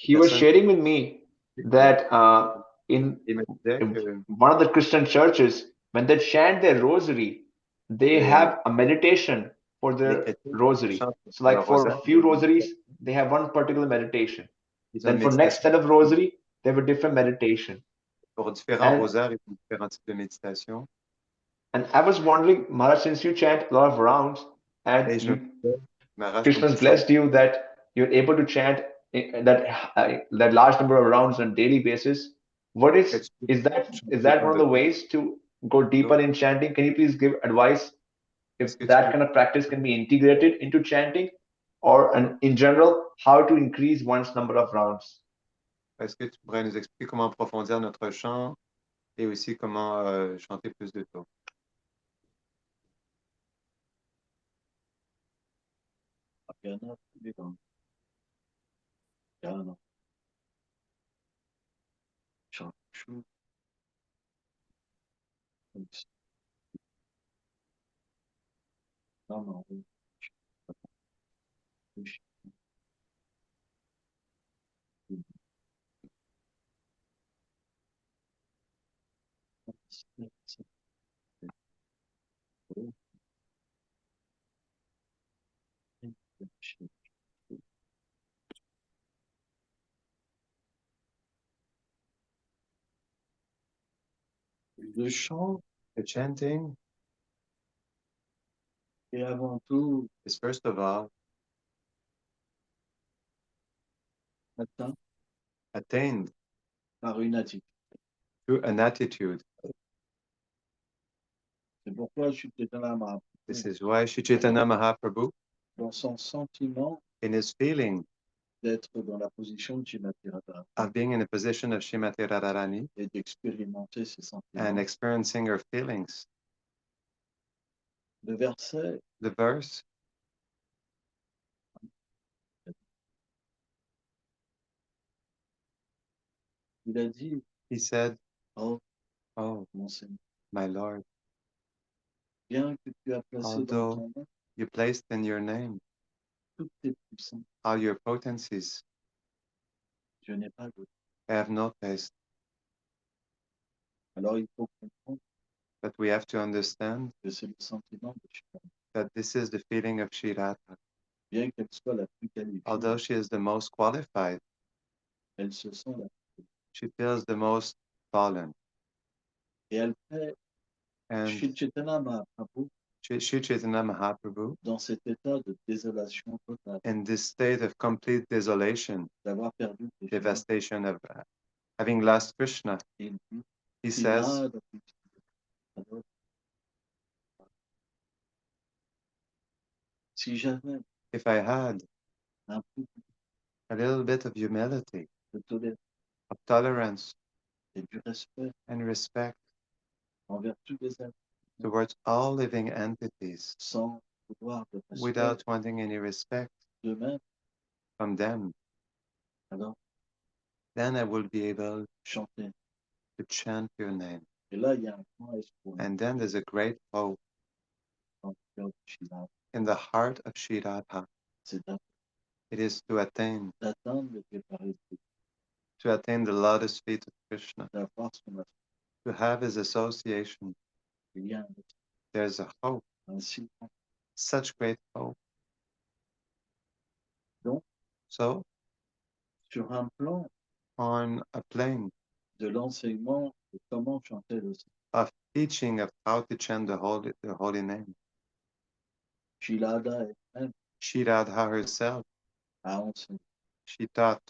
he was sharing with me that in il me disait in que one of the Christian churches, when they chant their rosary, they les, have a meditation for les their chrétiens rosary. chantent So, leur like for rosaire, a few rosaries, they have one particular meditation. ils ont une Then for next méditation. set of rosary, they have a different meditation. Pour différents And rosaires, ils ont différents types de méditation. and I was wondering, Maharaj, since you chant a lot of rounds and Et je me you disais, Maharaj, comme Krishna's tu chantes, blessed you that you're able to chant that large number of rounds on a daily basis. What que tu peux is chanter that one autant of de the temps, ways to go deeper in chanting? Can you please give advice if est-ce que tu that peux, kind of practice can be integrated into chanting, or in general, how to increase one's number of rounds? est-ce que tu pourrais nous expliquer comment approfondir notre chant et aussi comment chanter plus de temps? The chanting is first of all attained through an attitude. This is why Sri Chaitanya Mahaprabhu, in his feeling of being in a position of Srimati Radharani and experiencing her feelings, the verse, he said, "Oh, my Lord, although you placed in your name all your potencies, I have no taste." But we have to understand that this is the feeling of Sri Radha. Although she is the most qualified, she feels the most fallen. And Sri Chaitanya Mahaprabhu, in this state of complete desolation, devastation of having lost Krishna, he says, if I had a little bit of humility, of tolerance, and respect towards all living entities, without wanting any respect from them, then I will be able to chant your name. And then there's a great hope in the heart of Sri Radha. It is to attain the lotus feet of Krishna, to have his association. There's a hope, such great hope. So, on a plane of teaching of how to chant the holy name, Sri Radha herself, she taught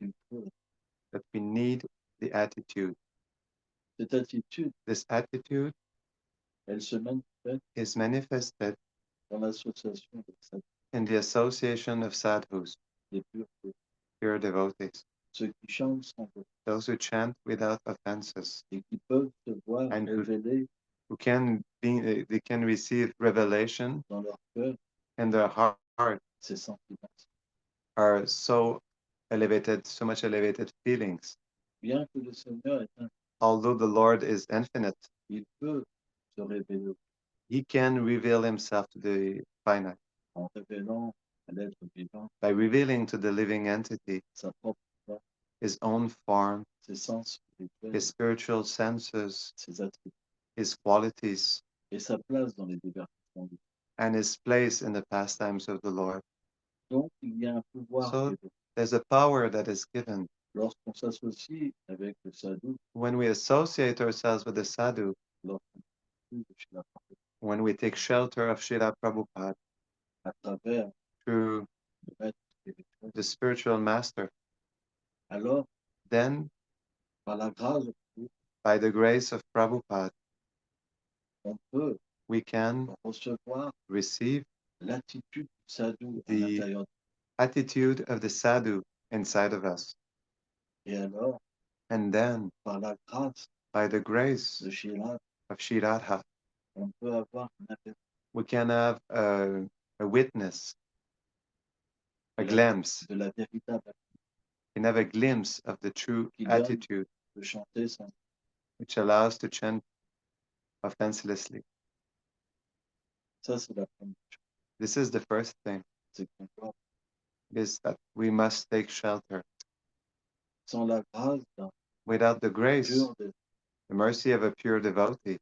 that we need the attitude. This attitude is manifested in the association of sadhus, pure devotees, those who chant without offenses, and who can be, they can receive revelation in their heart, are so elevated, so much elevated feelings. Although the Lord is infinite, he can reveal himself to the finite by revealing to the living entity his own form, his spiritual senses, his qualities, and his place in the pastimes of the Lord. So there's a power that is given. When we associate ourselves with the sadhu, when we take shelter of Srila Prabhupada through the spiritual master, then by the grace of Prabhupada, we can receive the attitude of the sadhu inside of us. And then, by the grace of Shiradha, we can have a witness, a glimpse. We can have a glimpse of the true attitude, which allows to chant offenselessly. This is the first thing, is that we must take shelter. Without the grace, the mercy of a pure devotee.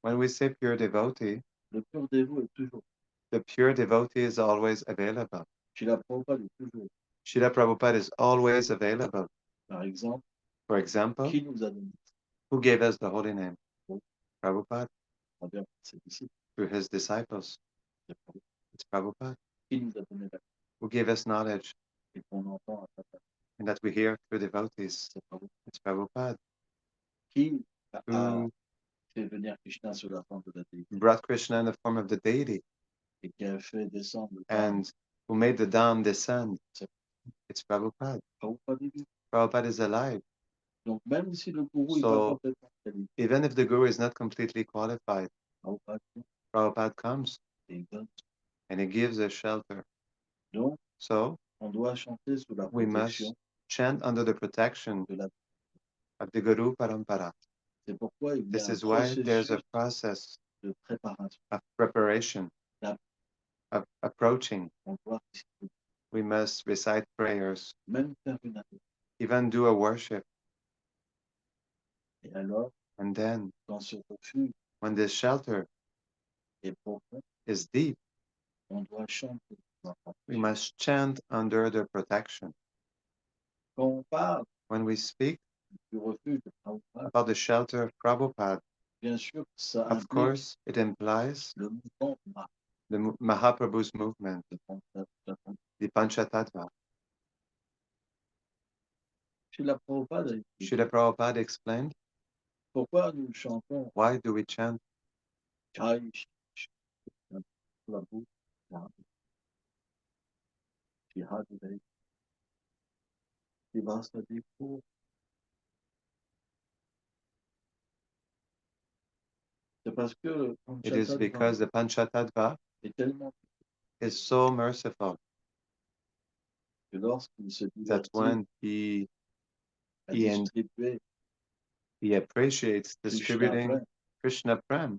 When we say pure devotee, the pure devotee is always available. Srila Prabhupada is always available. For example, who gave us the holy name? Prabhupada. Through his disciples. It's Prabhupada. Who gave us knowledge? And that we hear through devotees. It's Prabhupada. Who brought Krishna in the form of the deity. And who made the Dham descend. It's Prabhupada. Prabhupada is alive. So, even if the Guru is not completely qualified, Prabhupada comes and he gives us shelter. So, we must chant under the protection of the Guru Parampara. This is why there's a process of preparation, of approaching. We must recite prayers, even do a worship. And then, when this shelter is deep, we must chant under the protection. When we speak about the shelter of Prabhupada, of course, it implies the Mahaprabhu's movement, the Panchatattva. Srila Prabhupada explained, why do we chant? It is because the Panchatattva is so merciful that when he appreciates distributing Krishna Prem,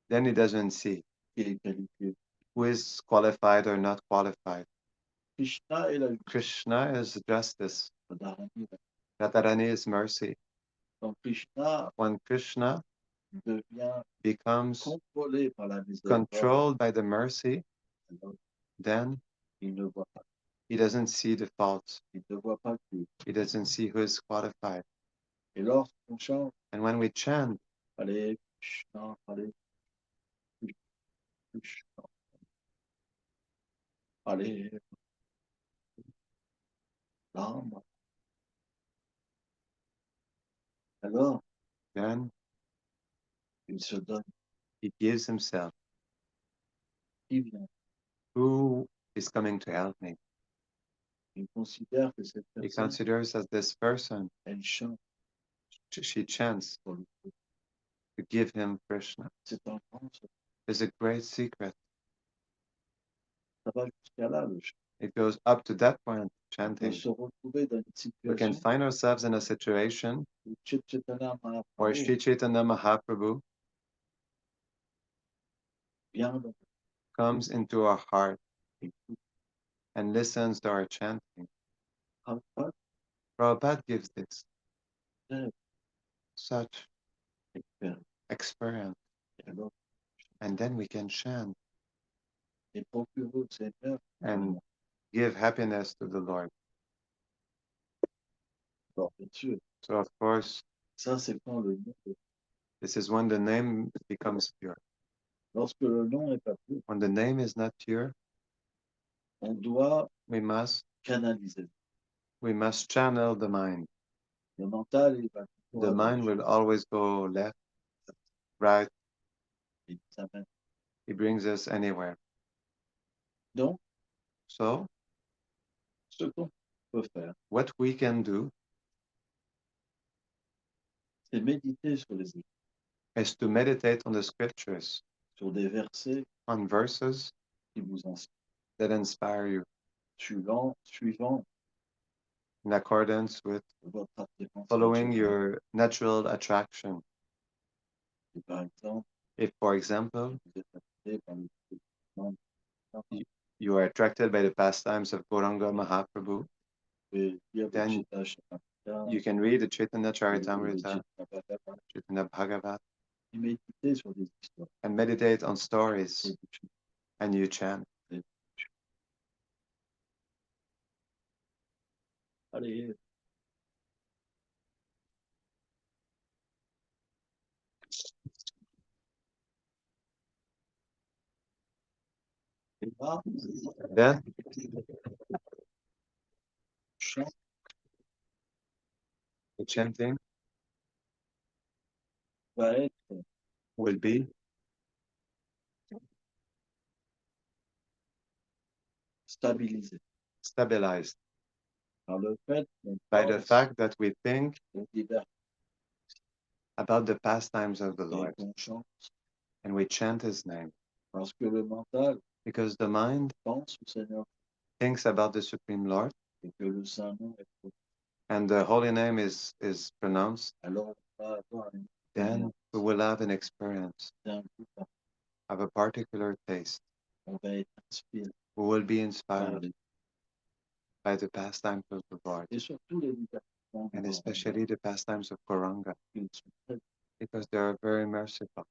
then he doesn't see who is qualified or not qualified. Krishna is justice. Radharani is mercy. When Krishna becomes controlled by the mercy, then he doesn't see the faults. He doesn't see who is qualified. And when we chant, then he gives himself. Who is coming to help me? He considers that this person, she chants to give him Krishna. It's a great secret. It goes up to that point, chanting. We can find ourselves in a situation where Sri Chaitanya Mahaprabhu comes into our heart and listens to our chanting. Prabhupada gives this such experience, and then we can chant and give happiness to the Lord. So, of course, this is when the name becomes pure. When the name is not pure, we must channel the mind. The mind will always go left, right. He brings us anywhere. So, what we can do is to meditate on the scriptures, on verses that inspire you in accordance with following your natural attraction. If, for example, you are attracted by the pastimes of Gauranga Mahaprabhu, then you can read the Chaitanya Charitamrita, Chaitanya Bhagavat, and meditate on stories, and you chant. Then the chanting will be stabilized by the fact that we think about the pastimes of the Lord and we chant His name. Because the mind thinks about the Supreme Lord and the holy name is pronounced, then we will have an experience of a particular taste. We will be inspired by the pastimes of the Lord, and especially the pastimes of Gauranga, because they are very merciful.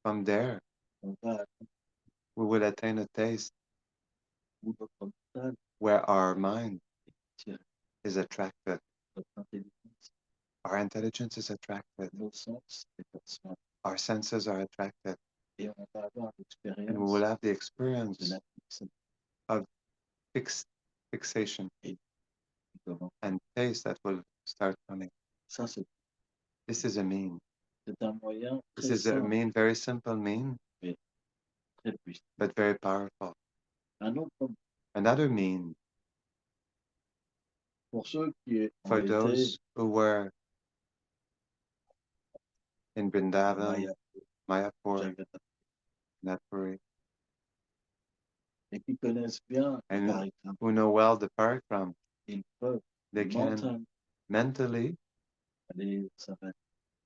From there, we will attain a taste where our mind is attracted, our intelligence is attracted, our senses are attracted, and we will have the experience of fixation and taste that will start coming. This is a mean. This is a mean, very simple mean, but very powerful. Another mean for those who were in Vrindavan, Mayapur, Natpuri, and who know well the parikram, they can mentally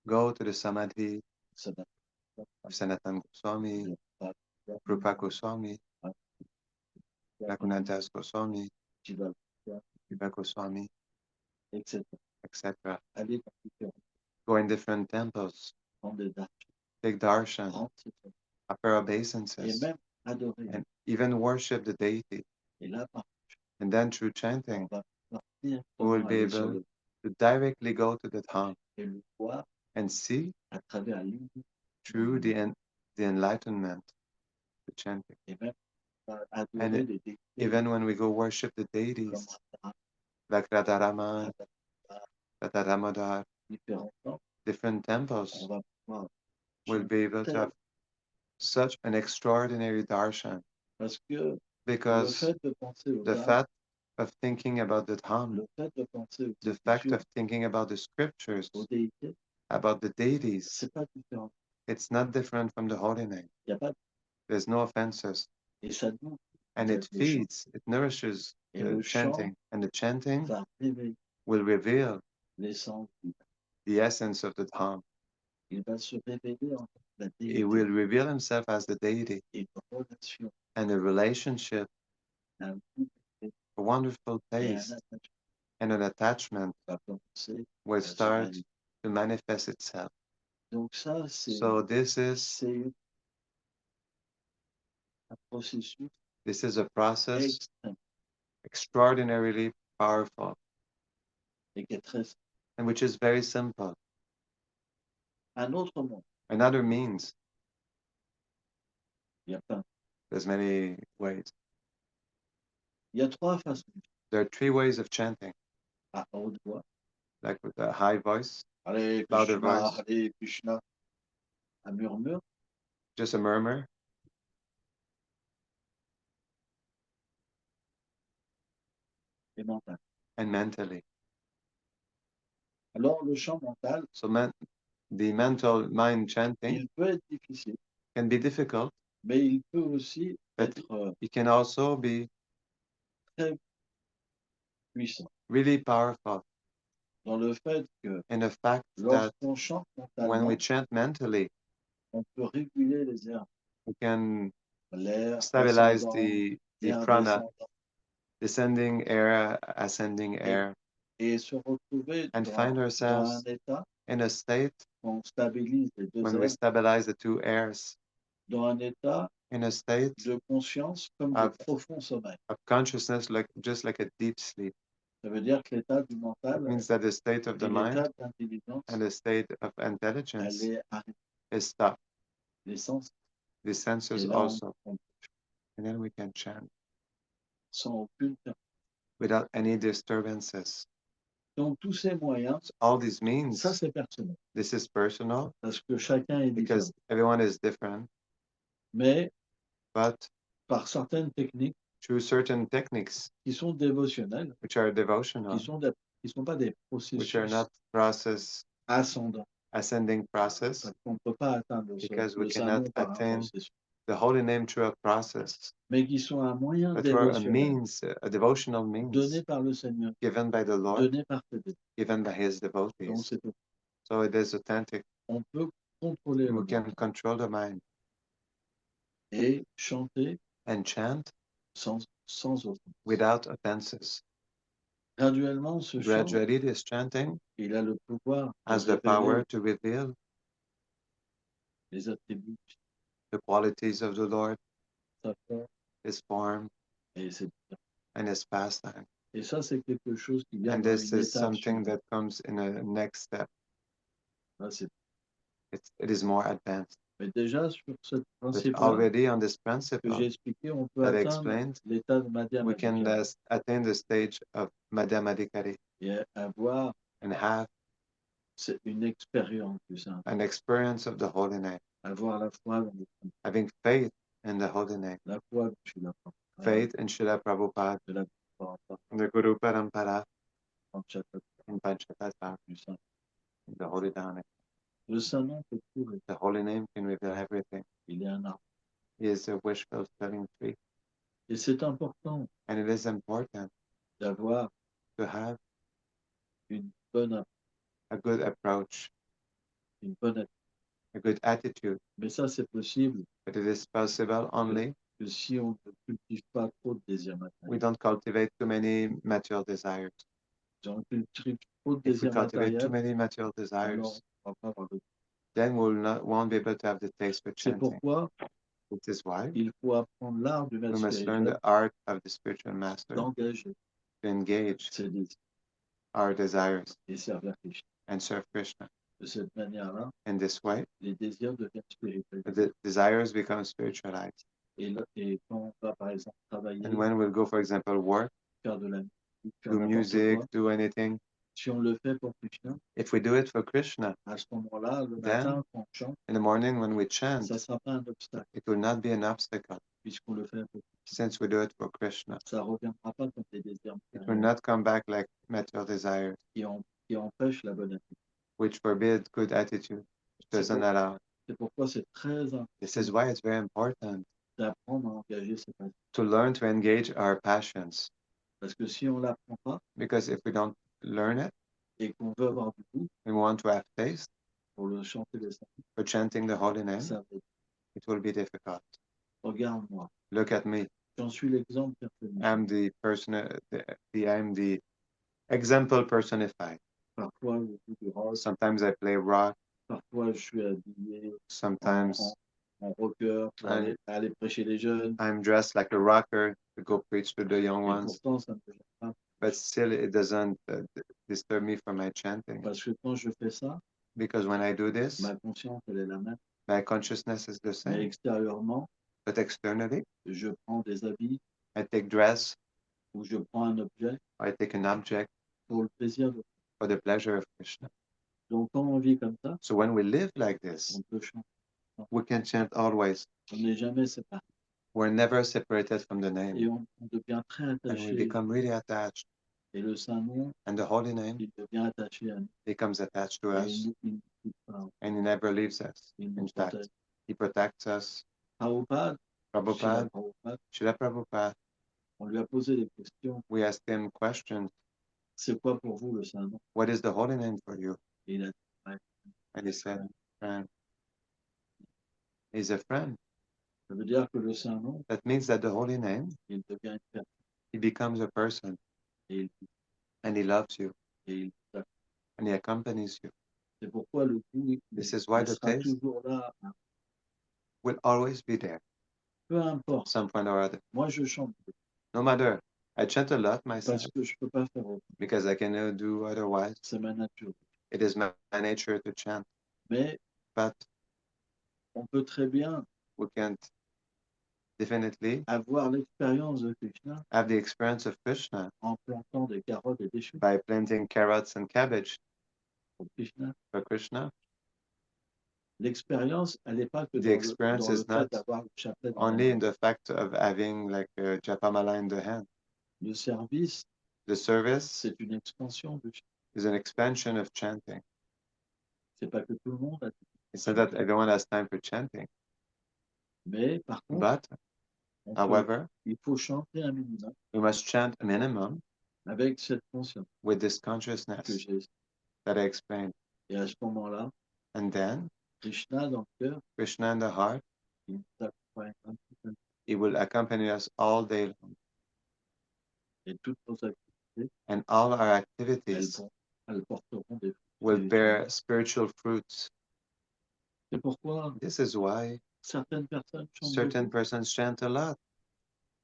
go to the samadhi of Sanatana Goswami, Rupa Goswami, Raghunath Goswami, Jiva Goswami, etc. Go in different temples, take darshan, offer obeisances, and even worship the deity. And then through chanting, we will be able to directly go to the Dham and see through the enlightenment, the chanting. And even when we go worship the deities, like Radharama, Radharamodar, different temples, will be able to have such an extraordinary darshan. Because the fact of thinking about the Dham, the fact of thinking about the scriptures, about the deities, it's not different from the holy name. There's no offenses. And it feeds, it nourishes the chanting. And the chanting will reveal the essence of the Dham. He will reveal himself as the deity, and a relationship, a wonderful taste, and an attachment will start to manifest itself. So this is a process extraordinarily powerful, and which is very simple. Another means, there's many ways. There are three ways of chanting, like with a high voice, louder voice, just a murmur, and mentally. So the mental mind chanting can be difficult, but it can also be really powerful in the fact that when we chant mentally, we can stabilize the prana, descending air, ascending air, and find ourselves in a state when we stabilize the two airs, in a state of consciousness, like just like a deep sleep. It means that the state of the mind and the state of intelligence is stopped. The senses also. And then we can chant without any disturbances. So all these means, this is personal because everyone is different, but through certain techniques which are devotional, which are not process ascending process, because we cannot attain the holy name through a process, but through a means, a devotional means given by the Lord, given by His devotees. So it is authentic. We can control the mind and chant without offenses. Gradually, this chanting has the power to reveal the qualities of the Lord, His form, and His pastime. And this is something that comes in a next step. It is more advanced. But already on this principle that I explained, we can attain the stage of Madhyamadikari and have an experience of the holy name, having faith in the holy name, faith in Srila Prabhupada, in the Guru Parampara, in Panchatattva, in the Holy Dharma. The holy name can reveal everything. He is a wish fulfilling tree. And it is important to have a good approach, a good attitude. But it is possible only we don't cultivate too many material desires. If we cultivate too many material desires, then won't be able to have the taste for chanting. This is why we must learn the art of the spiritual master to engage our desires and serve Krishna. In this way, the desires become spiritualized. And when we'll go, for example, work, do music, do anything, if we do it for Krishna, then in the morning when we chant, it will not be an obstacle, since we do it for Krishna. It will not come back like material desires, which forbid good attitude, which doesn't allow. This is why it's very important to learn to engage our passions. Because if we don't learn it, and we want to have taste, pour le chanter les saints, for chanting the holy name, ça va être, it will be difficult. regarde-moi, Look at me. j'en suis l'exemple personnel. I'm the person, I'm the example personified. Parfois, je joue du rock, Sometimes I play rock. parfois, je suis habillé Sometimes en rocker pour aller prêcher les jeunes. I'm dressed like a rocker to go preach to the young Et ones. pourtant, ça ne me gêne pas. But still, it doesn't disturb me from my chanting. Parce que quand je fais ça, Because when I do this, ma conscience, elle est la même. my consciousness is the Mais same. extérieurement, But externally, je prends des habits I take dress, ou je prends un objet or I take an object pour le plaisir de. for the pleasure of Krishna. Donc, quand on vit comme ça, So when we live like this, on peut chanter. we can chant always. On n'est jamais séparés. We're never separated from the name. Et on devient très And we attaché. become really attached. Et le Saint-Nom, And the holy name il devient attaché à nous. becomes attached to Et us. il nous quitte pas. And he never leaves us. Il In nous fact, protège. he protects us. Prabhupada, Prabhupada, Srila Prabhupada, on lui a posé des questions. we asked him questions. C'est quoi pour vous le Saint-Nom? What is the holy name for you? Et il a dit, ouais, And he said, friend. He's a friend. ça veut dire que le Saint-Nom, That means that the holy name, il devient une personne. he becomes a person. Et il, And he loves you. et il, And he accompanies you. c'est pourquoi le goût, This is why il the sera taste toujours là. will always be there, Peu importe. some point or other. Moi, je chante No matter. I chant a lot myself parce que je peux pas faire autre. because I cannot do otherwise. C'est ma nature. It is my nature to chant. Mais But on peut très bien we can't definitely avoir l'expérience de Krishna have the experience of Krishna en plantant des carottes et des choux by planting carrots and cabbage pour Krishna. for Krishna. L'expérience, elle n'est pas que The experience dans le is fait not d'avoir le chapelet dans la only in main. the fact of having like a japamala in the hand. Le service, The service c'est une expansion du is an expansion of chanting. C'est pas que tout le monde a. It's not that everyone has time for chanting. Mais par contre, But, however, il faut chanter un minimum we must chant a minimum avec cette conscience with this que consciousness j'ai. that I explained. Et à ce moment-là, And then, Krishna dans le cœur, Krishna in the heart, il nous accompagne un petit peu. he will accompany us all day long. Et toutes nos activités, And all our elles, activities elles porteront des fruits. will bear spiritual fruits. C'est pourquoi This is why certaines personnes chantent certain beaucoup, persons chant a lot,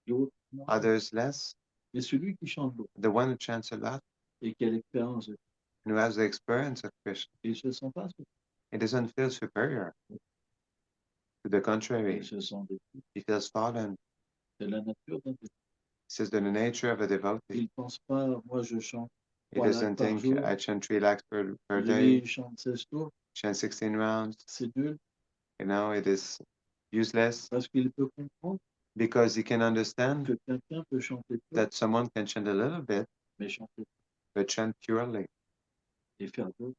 d'autres moins. others less. Mais celui qui chante beaucoup The one who chants a lot et qui a l'expérience, and who has the experience of Krishna, il ne se sent pas, he doesn't feel superior. To the contrary, il se sent déçu. he feels fallen. C'est la nature d'un déçu. This is the nature of a devotee. Il ne pense pas, moi je chante He 3 lakhs doesn't par think jour, I chant 3 lakhs per lui day, il chante 16 tours, chant 16 rounds. c'est nul, You know, it is useless parce qu'il peut comprendre because he can understand que quelqu'un peut chanter peu, that someone can chant a little bit, mais chanter but chant purely et faire d'autres.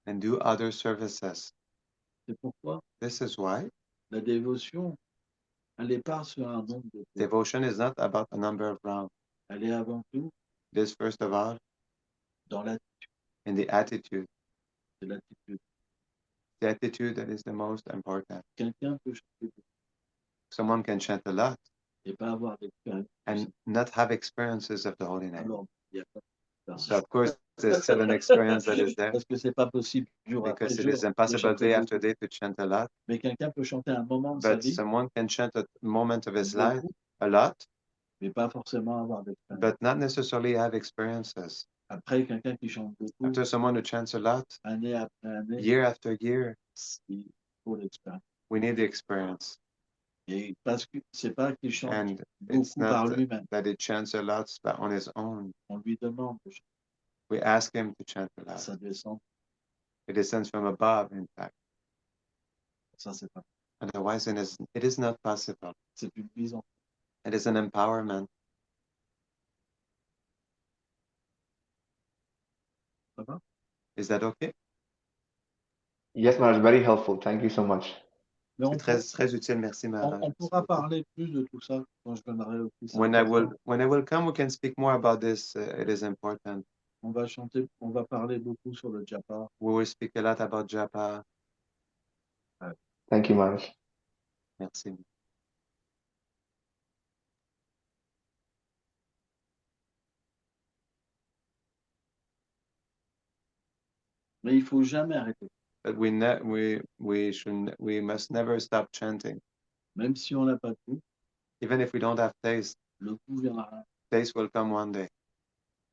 and do other services. C'est pourquoi This is why la dévotion, elle n'est pas sur un nombre de tours. devotion is not about a number of rounds. Elle est avant tout It is first of all dans l'attitude. in the attitude. C'est l'attitude. The attitude that is the most important. Quelqu'un peut chanter peu Someone can chant a lot et pas avoir d'expérience. and not have experiences of the holy name. Alors, il y a pas de So of course there's still an experience that is there parce que c'est pas possible jour après because it jour is de impossible chanter day beaucoup. after day to chant a lot. Mais quelqu'un peut chanter un moment de sa But vie, someone can chant a moment of his life beaucoup, a lot, mais pas forcément avoir d'expérience. but not necessarily have experiences. Après, quelqu'un qui chante beaucoup, After someone who chants a lot, année après année, year after year, il faut l'expérience. we need the experience. Et parce que c'est pas qu'il chante And it's beaucoup par not lui-même. that he chants a lot but on his own. On lui demande de chanter. We ask him to chant a lot. Ça descend. It descends from above, in fact. Ça, c'est pas. Otherwise, it is not possible. C'est une mise en. It is an empowerment. Ça va? Is that okay? Yes, Maharaj, very helpful. Thank you so much. Mais C'est très, très utile. Merci, on Maharaj. pourra parler plus de tout ça quand je viendrai au fils. When I will come, we can speak more about this. It is important. on va chanter, on va parler beaucoup sur le japa. We will speak a lot about japa. Thank you, Maharaj. Merci. Mais il faut jamais arrêter. But we must never stop chanting. Même si on n'a pas de goût, Even if we don't have taste, le goût viendra. taste will come one day.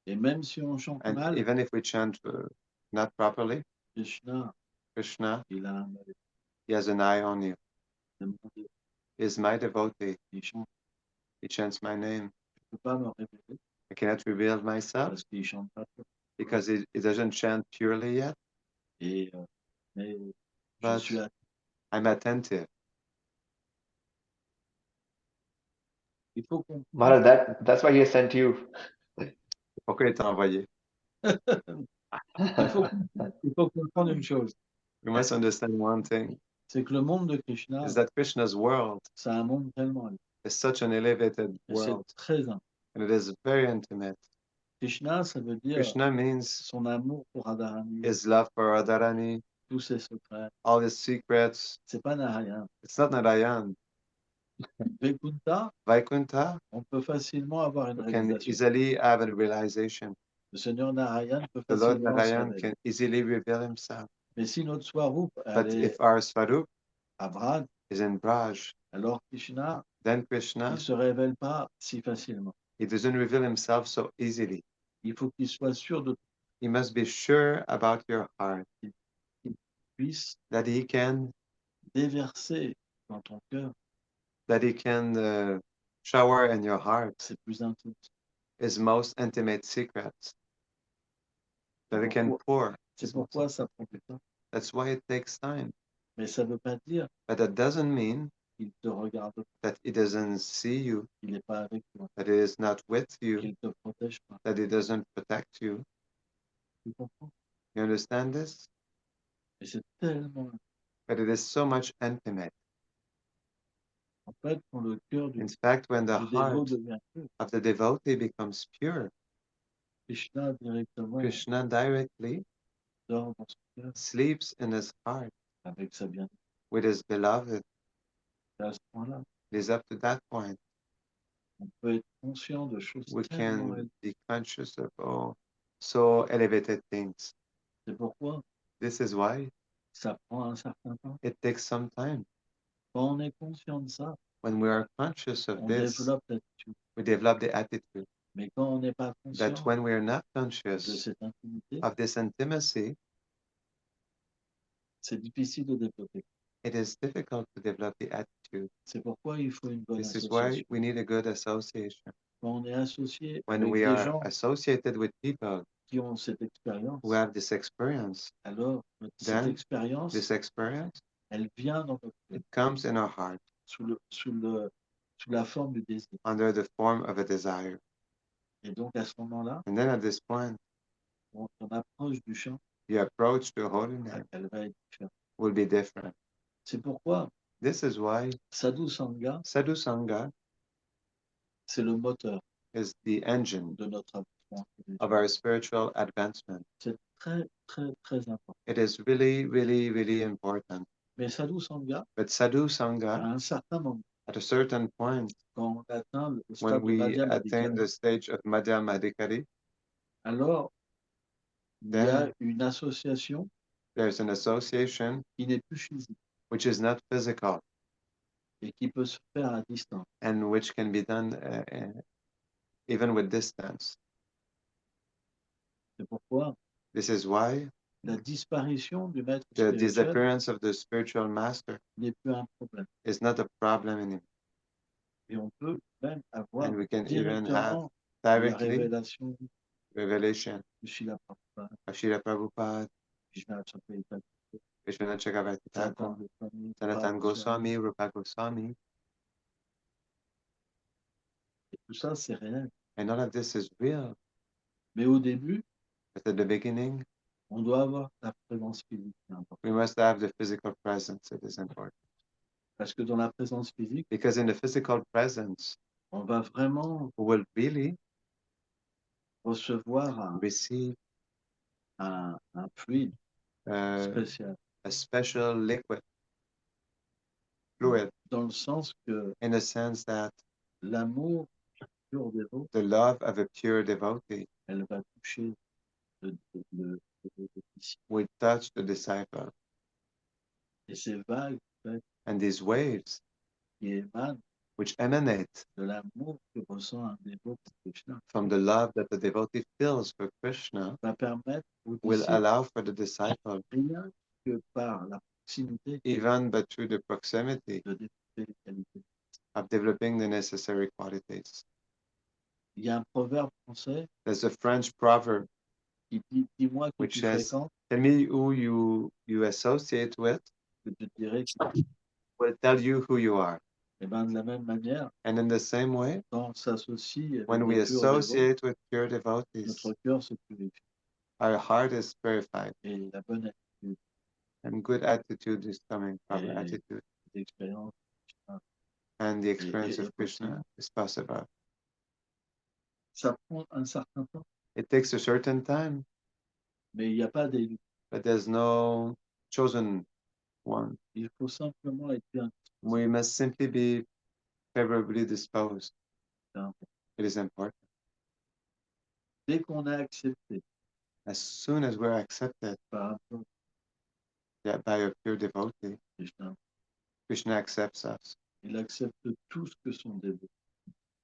Et même si on chante And mal, even if we chant not properly, Krishna, Krishna, il a un œil. he has an eye on you. C'est mon Dieu. He is my devotee. Il chante. He chants my name. Je ne peux pas me révéler I cannot reveal myself parce qu'il chante pas trop. because he doesn't chant purely yet, Et, mais je but suis I'm attentive. il faut qu'on Maharaj, that's why he has sent you. Pourquoi il t'a envoyé? il faut comprendre une chose, We must understand one thing, c'est que le monde de Krishna, is that Krishna's world c'est un monde tellement élevé. is such an elevated Et c'est world, très important. and it is very intimate. Krishna, ça veut dire Krishna means son amour pour Radharani, his love for Radharani, tous ses secrets. all his secrets. C'est pas Narayan. It's not Narayan. Vaikuntha, Vaikuntha on peut facilement avoir une can réalisation. easily have a realization. Le Seigneur Narayan peut The Lord facilement se Narayan révéler. can easily reveal himself. Mais si notre Swarup, But elle est if our Swarup à Brad, is in Braj, alors Krishna, then Krishna, il ne se révèle pas si facilement. he doesn't reveal himself so easily. Il faut qu'il soit sûr de He must be sure about your heart, qu'il puisse that he can déverser dans ton cœur shower in your heart ses plus intimes. his most intimate secrets, that he can pour. C'est pourquoi ça prend du temps. That's why it takes time. Mais ça ne veut pas dire But that doesn't mean qu'il te regarde pas, that he doesn't see you, qu'il n'est pas avec toi, that he is not with you, qu'il ne te protège pas. that he doesn't protect you. Tu comprends? You understand this? Et c'est tellement... But it is so much intimate. En fait, quand le cœur In fact, when the du dévot heart devient pur, of the devotee becomes pure, Krishna directement Krishna directly dort dans son cœur sleeps in his heart avec sa bien. with his beloved. Et à ce point-là, It is up to that point on peut être conscient de choses we tellement can élevées. be conscious of so elevated things. C'est pourquoi This is why ça prend un certain temps. it takes some time. Quand on est conscient de ça, When we are conscious of on this, développe l'attitude. we develop the attitude Mais quand on n'est pas conscient that when we are not de conscious cette intimité, of this intimacy, c'est difficile de développer. it is difficult to develop the attitude. C'est pourquoi il faut une bonne This is why association. we need a good association. Quand on est associé When avec we des are gens associated with people qui ont cette expérience, who have this experience, alors cette then expérience, this experience, elle vient dans notre cœur it comes in our heart sous la forme du désir. under the form of a desire. Et donc à ce moment-là, And then at this point, quand on approche du chant, the approach to holy name elle va être différente. will be different. C'est pourquoi This is why Sadhu Sangha, Sadhu Sangha c'est le moteur is the engine de notre avancement spirituel. of our spiritual advancement. C'est très, très, très important. It is really, really, really important. Mais Sadhu Sangha, But Sadhu à Sangha, un certain moment, at a certain point, quand on atteint le when stade de we Madhyama attain the stage of Madhyam Adhikari, alors il y a then une association there's an association qui n'est plus physique which is not physical et qui peut se faire à distance. and which can be done even with distance. C'est pourquoi This is why la disparition du maître the spirituel disappearance of the spiritual master n'est plus un problème. is not a problem anymore. Et on peut même avoir And we can even have directement la directly révélation revelation de Srila Prabhupada, of Srila Prabhupada, Vishnu Chakravarti, Vishwanath Chakravarti Thakur, Sanatana Goswami, Sanatan Rupa Goswami, Rupa Goswami, Et tout ça, c'est réel. and all of this is real. Mais au début, But at the beginning, on doit avoir la présence physique. C'est important. we must have the physical presence. It is important. Parce que dans la présence physique, Because in the physical presence, on va vraiment we will really recevoir receive un fluide spécial. a special liquid, fluid, Dans le sens que in the sense that l'amour pur dévot, the love of a pure devotee elle va toucher le disciple. will touch the disciple. Et ces vagues, en fait, And these waves, qui émanent which emanate de l'amour que ressent un dévot pour Krishna, from the love that the devotee feels for Krishna, va permettre au will disciple, allow for the disciple, rien que par la proximité, even but through the proximity, de développer les qualités. of developing the necessary qualities. Il y a un proverbe français There's a French proverb qui dit dis-moi que which tu says, fréquentes, tell me who you associate with, que je te dirai que, will tell you who you are. et ben, de la même manière, And in the same way, quand on s'associe avec when we des purs dévots, associate with pure devotees, notre cœur se purifie our heart is purified et la bonne attitude, and good attitude is coming from et attitude. l'expérience And the experience est of Krishna possible. is possible. Ça prend un certain temps, It takes a certain time, mais il n'y a pas d'élu. but there's no chosen one. Il faut simplement être bien. We must simply be favorably disposed. Hein. It is important. Dès qu'on a accepté As soon as we're accepted par rapport by a pure devotee, à Krishna, Krishna accepts us. il accepte tout ce que son dévot.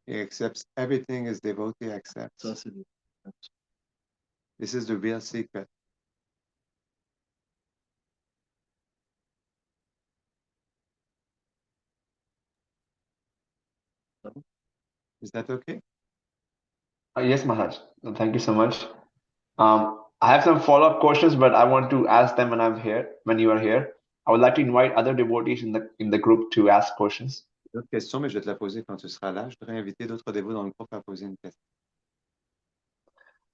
He accepts everything his devotee accepts. Ça, c'est le. This is the real secret. Is that okay? Yes, Maharaj. Thank you so much. I have some follow-up questions, but I want to ask them when I'm here, when you are here. I would like to invite other devotees in the group to ask questions. D'autres questions, mais je vais te la poser quand tu seras là. Je voudrais inviter d'autres dévots dans le groupe à poser une question.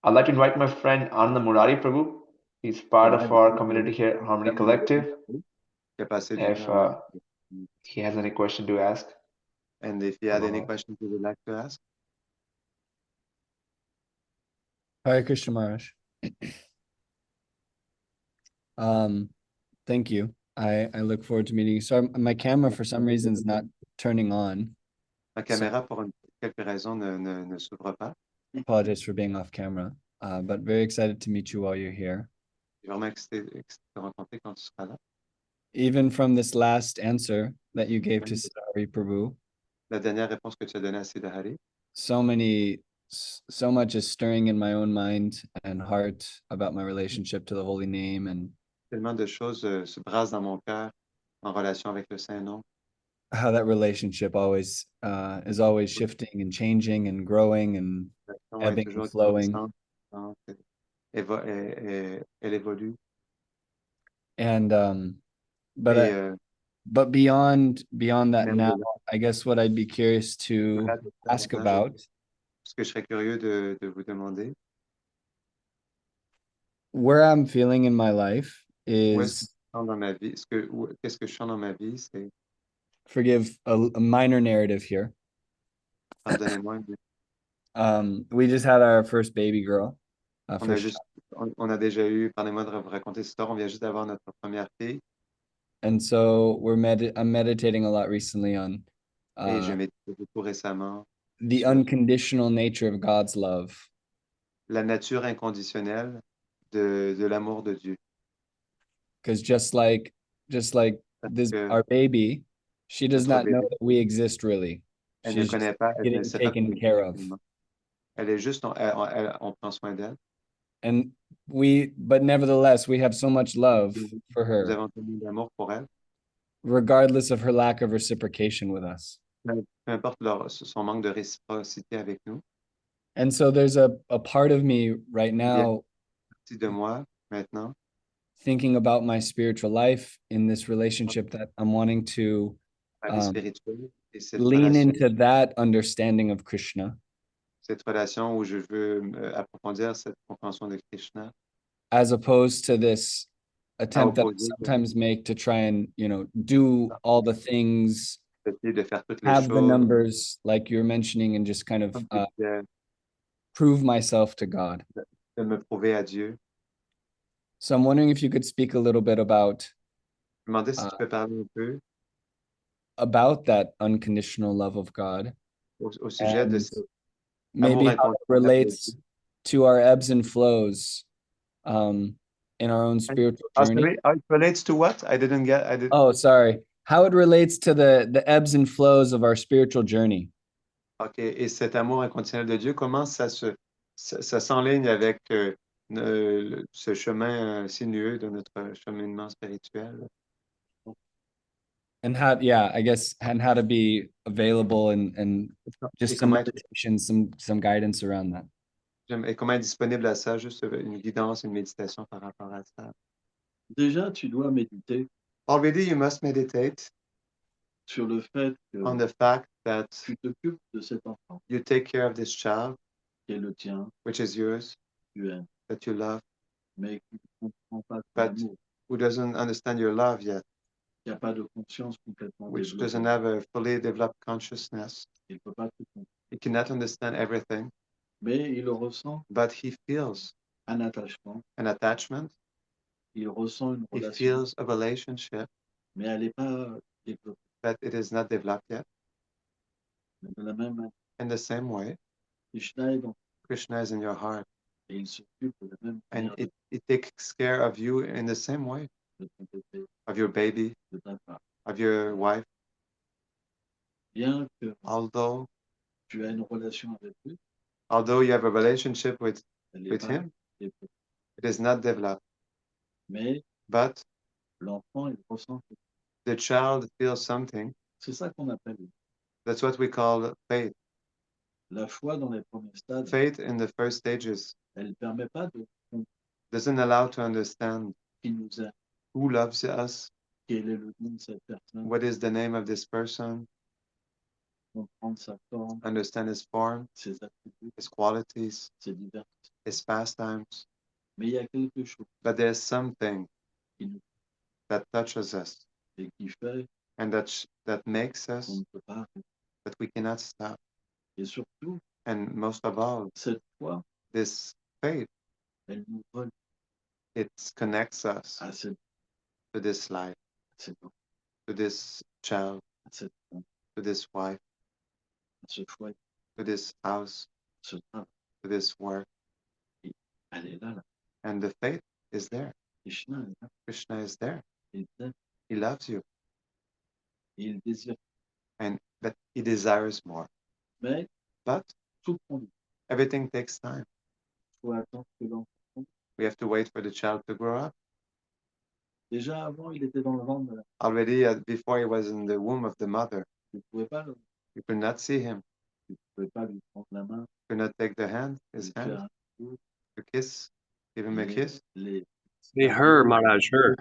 I'd like to invite my friend Ananda Murari Prabhu. He's part of our community here, Harmony Collective. Qui a passé du If temps. he has any question to ask. And if you had any questions you would like to ask? Hare Krishna Maharaj. Thank you. I look forward to meeting you. So my camera for some reason is not turning on. Ma caméra, pour quelque raison, ne s'ouvre pas. Apologize for being off camera, but very excited to meet you while you're here. Je suis vraiment excité de te rencontrer quand tu seras là. Even from this last answer that you gave to Siddhari Prabhu, La dernière réponse que tu as donnée à Siddhari, so much is stirring in my own mind and heart about my relationship to the holy name, and tellement de choses se brassent dans mon cœur en relation avec le Saint-Nom. how that relationship always is always shifting and changing and growing and ebbing and flowing. Elle évolue. And but beyond that now, I guess what I'd be curious to ask about, Ce que je serais curieux de vous demander, where I'm feeling in my life is, dans ma vie, qu'est-ce que je sens dans ma vie, c'est, forgive a minor narrative here. pardonnez-moi, We just had our first baby girl. on a déjà eu, pardonnez-moi de vous raconter cette histoire, on vient juste d'avoir notre première fille. And so I'm meditating a lot recently on Et je médite beaucoup récemment the unconditional nature of God's love. La nature inconditionnelle de l'amour de Dieu. Because just like this, our baby, she does not know that we exist really. Elle ne connaît pas, elle ne getting sait pas taken care of. Elle est juste, on prend soin d'elle. And but nevertheless, we have so much love for her. Nous avons tellement d'amour pour elle. Regardless of her lack of reciprocation with us. Peu importe son manque de réciprocité avec nous. And so there's a part of me right now, de moi maintenant, thinking about my spiritual life in this relationship that I'm wanting to lean into that understanding of Krishna. Cette relation où je veux approfondir cette compréhension de Krishna. As opposed to this attempt that I sometimes make to try and, do all the things, have the numbers like you're mentioning, and just kind of prove myself to God. De me prouver à Dieu. So I'm wondering if you could speak a little bit about Je me demandais si tu peux parler un peu that unconditional love of God au sujet de and cet maybe amour how it inconditionnel de relates Dieu. to our ebbs and flows in our own spiritual journey. Sorry, it relates to what? I didn't. Oh, sorry. How it relates to the ebbs and flows of our spiritual journey. OK. Et cet amour inconditionnel de Dieu, comment ça s'enligne avec ce chemin sinueux de notre cheminement spirituel? And how, yeah, I guess, and how to be available and Et just some comment être, meditation, some guidance around that. et comment être disponible à ça, juste une guidance, une méditation par rapport à ça. Déjà, tu dois méditer Already you must meditate sur le fait on que the fact that tu t'occupes de cet enfant you take care of this child, qui est le tien, which is yours, tu aimes, that you love, mais qui ne comprend pas ton but amour, who doesn't understand your love yet, qui n'a pas de conscience complètement which développée. doesn't have a fully developed consciousness. Il ne peut pas tout comprendre. He cannot understand everything, Mais il ressent but he feels un attachement, an attachment, il ressent une he relation, feels a relationship, mais elle n'est pas développée. but it is not developed yet. Mais de la même manière, In the same way, Krishna est dans Krishna is in your heart, et il s'occupe de la même and manière it takes care of you in the same way, de ton bébé, of your baby, de ta femme. of your wife. Bien que Although tu as une relation avec lui, you have a relationship with elle n'est with pas him, développée. it is not developed. Mais But l'enfant, il ressent que the child feels something. c'est ça qu'on appelle That's what we call faith. la foi dans les premiers stades. Faith in the first stages Elle ne permet pas de comprendre doesn't allow to understand qui nous aime, who loves us, quel est le nom de cette personne, what is the name of this person, comprendre sa forme, understand his form, ses attributs, his qualities, ses diversités. his pastimes. Mais il y a quelque chose But there's something qui nous that touches us et qui fait and that makes qu'on us ne peut pas arrêter. that we cannot stop. Et surtout, And most of all, cette foi, this faith, elle nous relie it connects us à to this life, cette, to this child, à cette femme, to this wife, à ce foyer, to this house, à ce travail. to this work. Elle est là. And the faith is there. Krishna est là. Krishna is there. Il t'aime. He loves you, Et il désire. but he desires more. Mais But tout prend du temps. everything takes time. Il faut attendre que l'enfant. We have to wait for the child to grow up. Déjà avant, il était dans le ventre de la. Already before he was in the womb of the mother, Tu ne pouvais pas, you could not see him. tu pouvais pas lui prendre la main, You could not take the hand, his lui faire hand, un coup. to kiss, give him a kiss. Say her, Maharaj, her.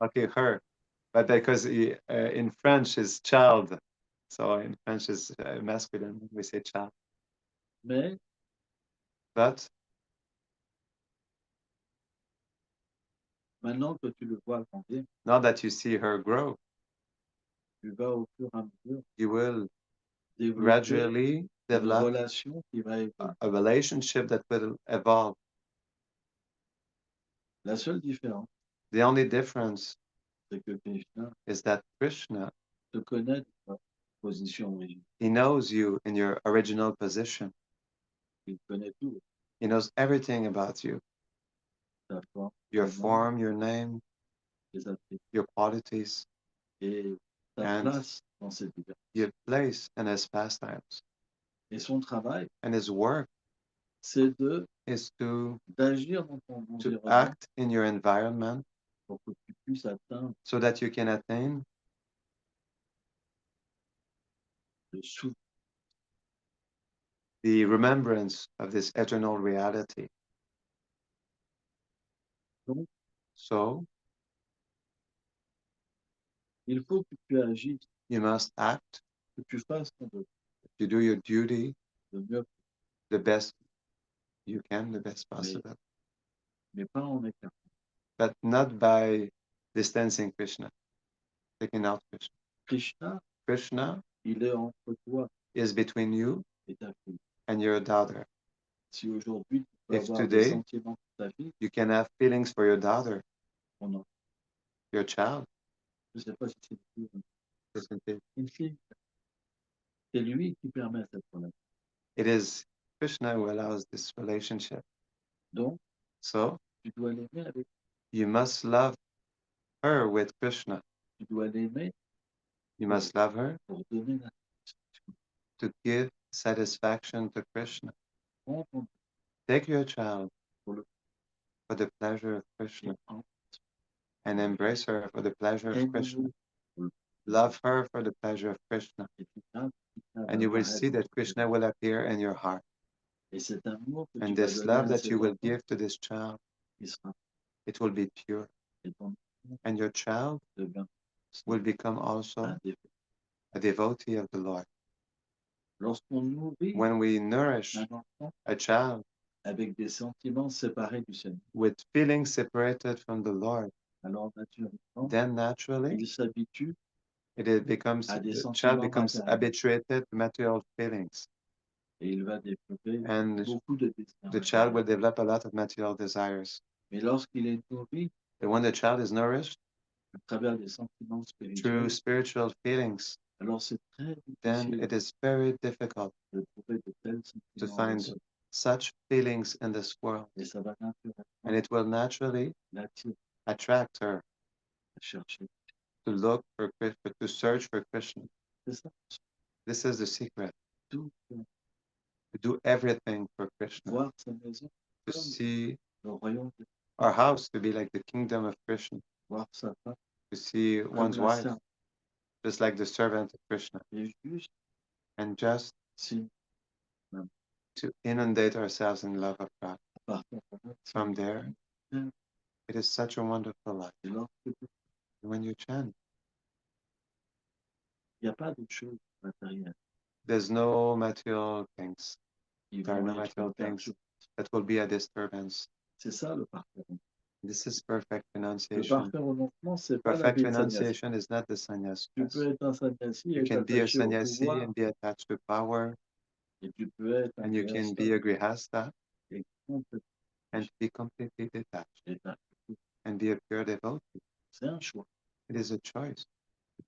Okay, her. But because in French is child. So in French is masculine, we say child. Mais But maintenant que tu le vois grandir, now that you see her grow, tu vas au fur et à mesure you will développer gradually une develop relation qui va évoluer. a relationship that will evolve. La seule différence, The only difference c'est que Krishna is that Krishna, te connaît de ta position originale. he knows you in your original position. Il connaît tout, He knows everything about you, ta forme, your ton nom, form, your name, tes attributs your qualities, et ta And place dans cette diversité. your place and his pastimes. Et son travail, And his work c'est is d'agir dans ton to environnement act in your environment pour que tu puisses atteindre so that you can attain le souffle. the remembrance of this eternal reality. Donc, So il faut que tu agisses, you must act, que tu fasses ton devoir you do your duty le mieux, the best you can, the best possible, mais pas en écart. but not by distancing Krishna, taking out Krishna. Krishna, Krishna il est entre toi is between you et ta fille. and your daughter. Si aujourd'hui tu peux If avoir des today sentiments ta fille, You can have feelings for your daughter, ton enfant. your child. Je sais pas si c'est une fille. Isn't it? Une fille. C'est lui qui permet cette relation. It is Krishna who allows this relationship. Donc, So tu dois l'aimer avec. you must love her with Krishna. Tu dois l'aimer You must love her pour donner la to give satisfaction to Krishna. prends ton Take your child pour le for the pleasure of Krishna prends. and embrace her for the pleasure of Krishna. Aime-le pour le Love her for the pleasure of Krishna. et tu verras Krishna And va you will apparaître see dans that ton Krishna cœur. will appear in your heart. Et cet amour que tu And vas this donner love à that cet you will enfant, give to this child, il sera it will be pure. et ton enfant And your child devient will become also un défaut. a devotee of the Lord. Lorsqu'on nourrit When we nourish un enfant a child avec des sentiments séparés du Seigneur, with feelings separated from the Lord, alors naturellement, then naturally il s'habitue becomes à des the child sentiments becomes matériels habituated to material feelings, et il va développer and beaucoup de désirs the child will matériels. develop a lot of material desires. Mais lorsqu'il est nourri But when the child is nourished à travers des sentiments through spirituels, spiritual feelings, alors c'est très then difficile it is very difficult de trouver de tels to sentiments dans find ce monde. such feelings in this world, Et ça va and naturellement it will naturally l'attirer attract her à chercher. to look for to search for Krishna. C'est ça, This is the secret, tout. to do everything for Krishna, Voir sa maison to comme see le royaume de our house to be like the kingdom of Krishna, voir sa femme to see comme one's la wife servante. just like the servant of Krishna, Et juste and just si to inundate ourselves in love of God. à partir de là, From there, it is such a wonderful life. et lorsque When you chant, il n'y a pas de choses matérielles there's no material things. qui There are vont no être material things perturbées. that will be a disturbance. C'est ça le parfait. This is perfect Le renunciation. parfait renoncement, c'est pas la Perfect vie de sannyasi. renunciation is not the sannyas. Tu peux être un sannyasi et You être can be a attaché au sannyasi pouvoir, and be attached to power, et tu peux être un and you can be a grihasta et complètement and be completely detached éteint. and be a pure devotee. C'est un choix. It is a choice.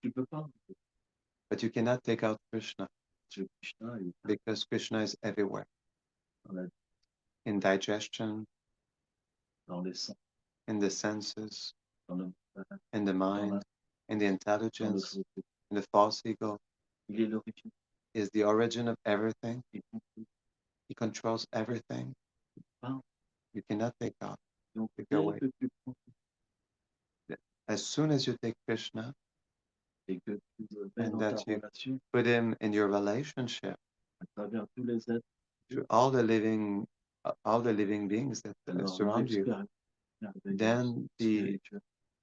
Tu peux pas But you cannot take out Krishna parce que Krishna est because Krishna is everywhere. dans, la, In digestion, dans les sens, in the senses, dans le in the mind, in the dans le intelligence, faux. in the false ego. Il est l'origine. Is the origin of everything. Il contrôle He controls everything. pas. You cannot take out, Donc, take dès away. que tu prends As soon as you take Krishna et que tu le mets and dans ta that you relation put him in your relationship à travers tous les êtres, to all the living beings that alors surround you, l'expérience then the spirituelle,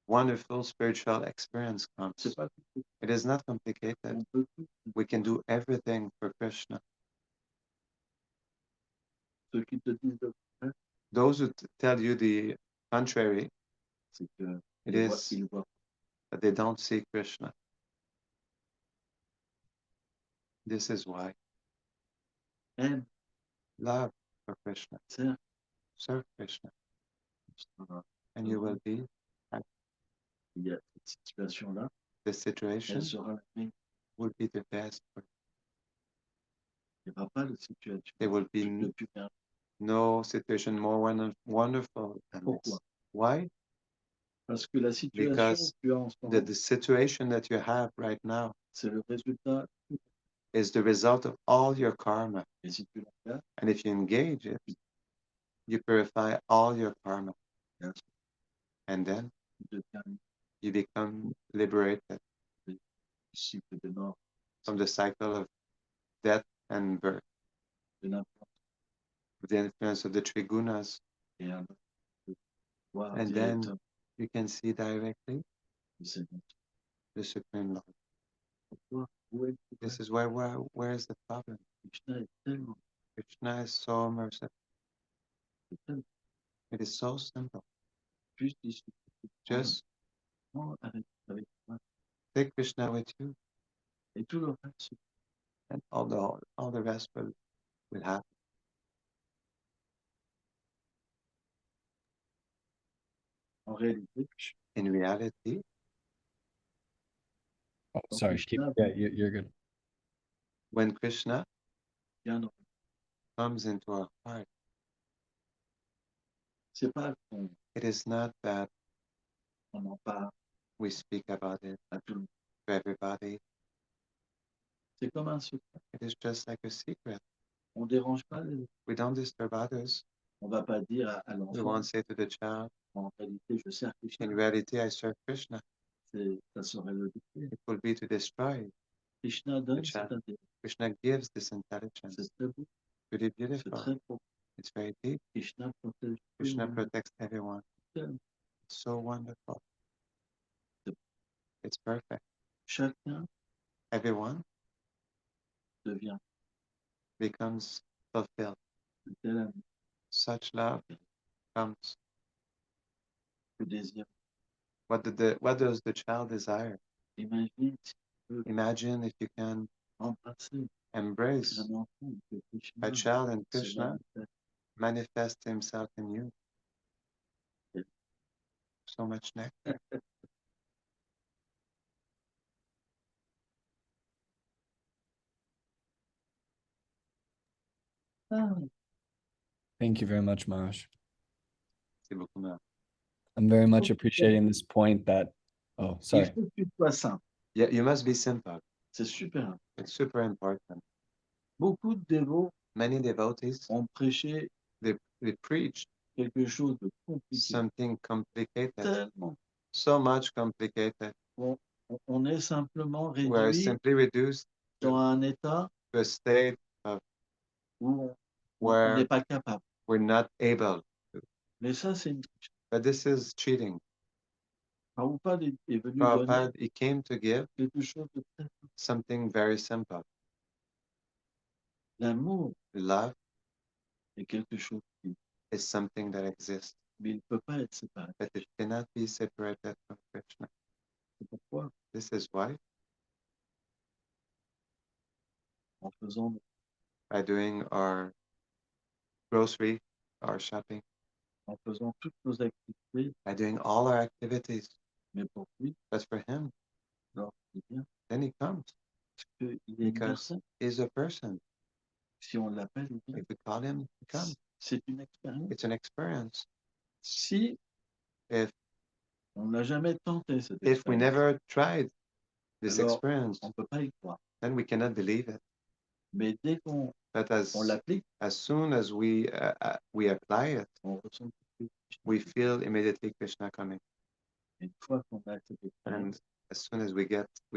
wonderful spiritual experience comes. c'est pas tout. It is not complicated. On peut tout. We can do everything for Krishna. Ceux qui te disent le contraire, Those who tell you the contrary, c'est que it ils is voient that they don't see Krishna. This is why aime, love for Krishna, sert, serve Krishna, voilà. and you will be Il y a cette situation-là, the elle situation sera la meilleure. will be the best. Il n'y aura pas de situation There will be de plus bien. no situation more wonderful than Pourquoi? this. Why? Parce que la situation Because que tu as en ce The, moment, the situation that you have right now c'est le résultat. is the result of all your karma. Et si tu l'as, And if you engage it, you purify all your karma. bien And then tu deviens you become liberated disciple de mort, from the cycle of death and birth, de n'importe with the influence of the three gunas. et alors de voir And then directement you can see directly le Seigneur. the Supreme Lord. Pourquoi? Où est le This is where is the problem? Krishna est tellement, Krishna is so merciful. tellement It is so simple. juste disciple. Just Avec moi. take Krishna with you, Et tout le reste, and all the rest will happen. En réalité, In reality, Oh, sorry, keep, Krishna yeah, you're good. when Krishna vient dans- comes into our heart, c'est pas qu'on it is not that on en parle we speak about it à tout le monde. to everybody. C'est comme un secret. It is just like a secret. On dérange pas les autres. We don't disturb others. On va pas dire à We l'enfant, won't say to the child, en réalité, je sers Krishna. in reality, I serve Krishna. Ça serait le détruire. It will be to destroy. Krishna donne child. cet intérêt. Krishna gives this intelligence. C'est très beau, Really c'est beautiful. très profond. It's very deep. Krishna protège tout le Krishna monde. protects everyone. Seul. It's so wonderful. It's perfect. Chacun Everyone devient becomes fulfilled. de tel ami Such love comes. que désire. What does the child desire? Imagine si tu peux Imagine if you can embrasser embrace un enfant que Krishna a child and se Krishna manifeste. manifest himself in you. Yeah. So much nectar. Ah, Thank you very much, Maharaj. C'est beaucoup mieux. I'm very much Okay. appreciating this point that, oh, il sorry. faut que tu sois simple. Yeah, you must be simple. C'est super important. It's super important. Beaucoup de dévots Many devotees, ont prêché they preach quelque chose de compliqué. something complicated, Tellement. so much complicated. On est simplement We're réduit simply reduced dans un état to a state où on where n'est pas capable. we're not able. Mais ça, c'est une triche. But this is cheating. Prabhupada est venu Prabhupada, donner he came to give quelque chose de très simple. something very simple. L'amour Love est quelque chose qui, is something that exists, mais il ne peut pas être séparé. but it cannot be separated from Krishna. C'est pourquoi, This is why, en faisant, by doing our grocery, our shopping, en faisant toutes nos activités, by doing all our activities, mais pour lui, but for him, lorsqu'il vient, then he comes parce qu'il est une because personne. he's a person. Si on l'appelle, il vient. If we call him, he comes. C'est une expérience. It's an experience. Si If on n'a jamais tenté cette if we expérience, never tried this alors experience, on ne peut pas y croire. then we cannot believe it. Mais dès qu'on But l'applique, as soon as we apply it, on ressent que we feel immediately Krishna coming. une fois qu'on a cette expérience, And as soon as we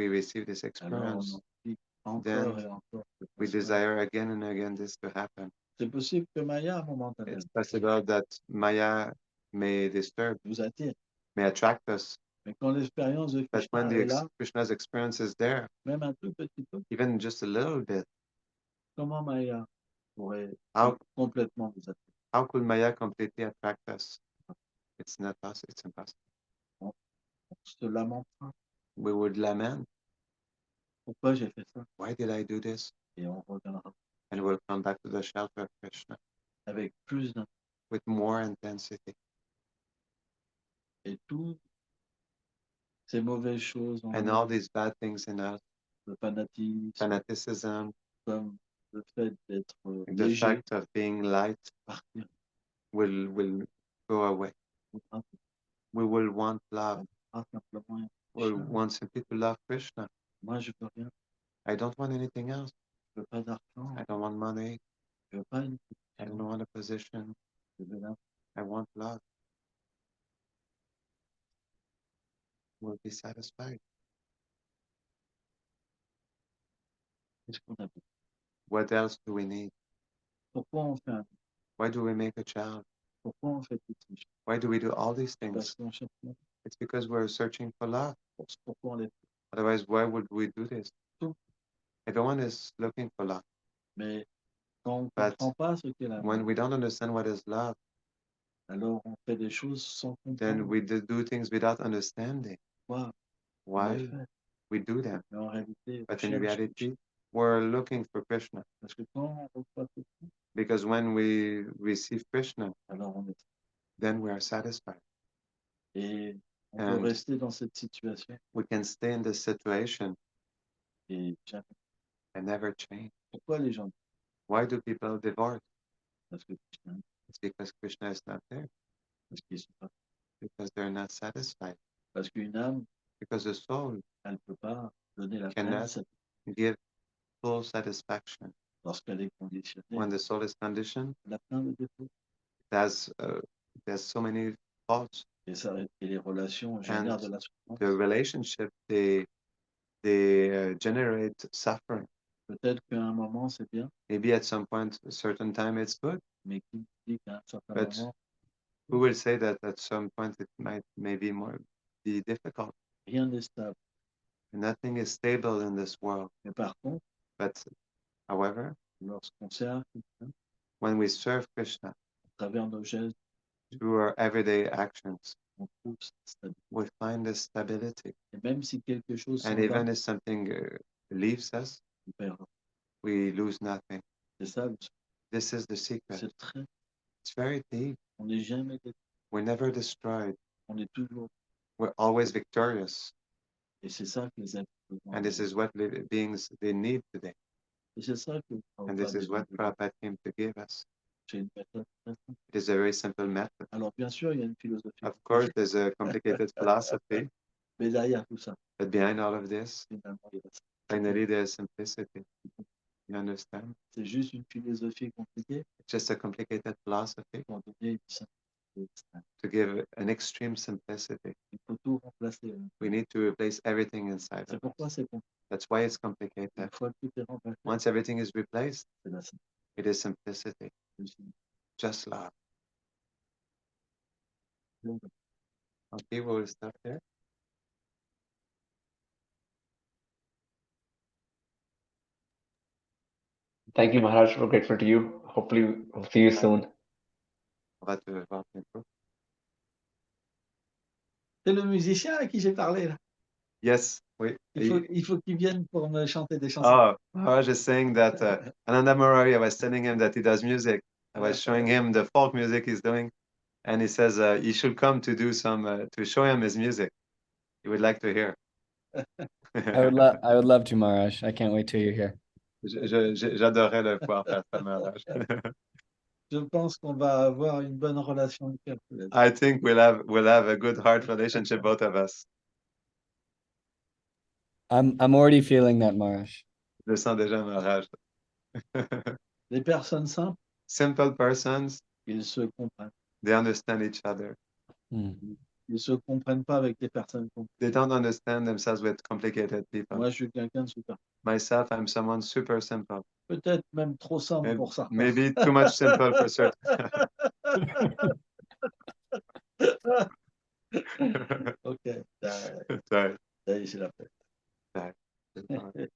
receive this alors experience, on en dit encore then et encore. que we ça se passe. desire again and again this to happen. C'est possible que Maya, momentanément, It's possible that Maya may disturb, nous attire. may attract us, Mais quand l'expérience de but when Krishna est là, Krishna's experience is there, même un tout petit peu, even just a little bit, comment Maya pourrait how complètement nous attirer? how could Maya completely attract us? It's not possible. It's impossible. On se lamentera. We would lament, Pourquoi j'ai fait ça? why did I do this? Et on reviendra And we'll come back to the shelter of Krishna avec plus d'intensité. with more intensity. Et toutes ces mauvaises choses en And nous, all these bad things in us, le fanatisme, fanaticism, comme le fait d'être the léger, fact of being light, partir. will go away. We will want love. Simplement, We'll Krishna. want simply to love Krishna. Moi, je veux rien. I don't want anything else. Je veux pas d'argent. I don't want money. Je veux pas une I don't position. want a position. Je veux l'amour. I want love. We'll be satisfied. Qu'est-ce qu'on a besoin? What else do we need? Pourquoi on fait un Why do we make a child? Pourquoi on fait toutes ces choses? Why do we do all these Parce things? qu'on cherche l'amour. It's because we're searching for love. Pourquoi on les fait? Otherwise, why would we do this? Tout. Everyone is looking for love. Mais quand on ne But comprend pas ce qu'est l'amour, when we don't understand what is love, alors on fait des choses sans then comprendre we do things without understanding pourquoi on why les fait. we do them. Mais en réalité, on But in cherche reality, we're looking for Krishna. Parce que quand on reçoit tout ça, Because when we receive Krishna, alors on est. then we are satisfied. Et on peut And rester dans cette situation we can stay in this situation et jamais. and never change. Pourquoi les gens? Why do people divorce? Parce que Krishna, It's because Krishna is not there, parce qu'ils sont pas. because they're not satisfied, Parce qu'une âme, because the soul elle peut pas donner la Cannot. pleine satisfaction give full satisfaction. lorsqu'elle est conditionnée. When the soul is conditioned, Elle a plein de défauts. there's so many faults. Et les relations génèrent de la souffrance. The relationship, they generate suffering. Peut-être qu'à un moment, c'est bien, Maybe at some point, a certain time, it's good. mais qui dit qu'à un certain But moment, who will say that at some point it might maybe more be difficult? rien n'est stable. Nothing is stable in this world. Mais par contre, But however, lorsqu'on sert Krishna, when we serve Krishna à travers nos gestes, through our everyday actions, on trouve cette stabilité. we find this stability. Et même si quelque chose s'en And va, even if something leaves us, on perd. we lose nothing. C'est ça, This is the secret. c'est très. It's very deep. On n'est jamais, We're never destroyed. on est toujours. We're always victorious. Et c'est ça que les êtres humains And this is what beings they need today. Et c'est ça que And this is what Prabhupada came to give us. c'est une méthode très simple. It is a very simple method. Alors bien sûr, il y a une philosophie. Of course, there's a complicated philosophy, Mais derrière tout ça, but behind all of this, finalement, il y a ça. finally, there's simplicity. You understand? C'est juste une philosophie compliquée It's just a complicated philosophy pour donner une simplicité extrême. to give an extreme simplicity. Il faut tout remplacer. We need to replace everything inside C'est of pourquoi us. c'est compliqué. That's why it's complicated. Une fois que tout est remplacé, Once everything is replaced, c'est la it is simplicity, simplicité. just love. Okay, we'll stop there. Thank you, Maharaj. We're grateful to you. Hopefully, we'll see you soon. On va te voir bientôt. C'est le musicien à qui j'ai parlé là. Yes, oui. Il faut qu'il vienne pour me chanter des chansons. Oh, Maharaj is saying that Ananda Murari, I was telling him that he does music. I was showing him the folk music he's doing, and he says he should come to do some to show him his music. He would like to hear. I would love to, Maharaj. I can't wait till you're here. J'adorerais le voir faire ça, Maharaj. Je pense qu'on va avoir une bonne relation de cœur. I think we'll have a good heart relationship, both of us. I'm already feeling that, Maharaj. Je le sens déjà, Maharaj. Les personnes simples, Simple persons, ils se comprennent. they understand each other. Ils se comprennent pas avec les personnes compliquées. They don't understand themselves with complicated people. Moi, je suis quelqu'un de super. Myself, I'm someone super simple. Peut-être même trop simple pour ça. Maybe too much simple for certain. Ok. Sorry. Ça y est, c'est la fête. Sorry.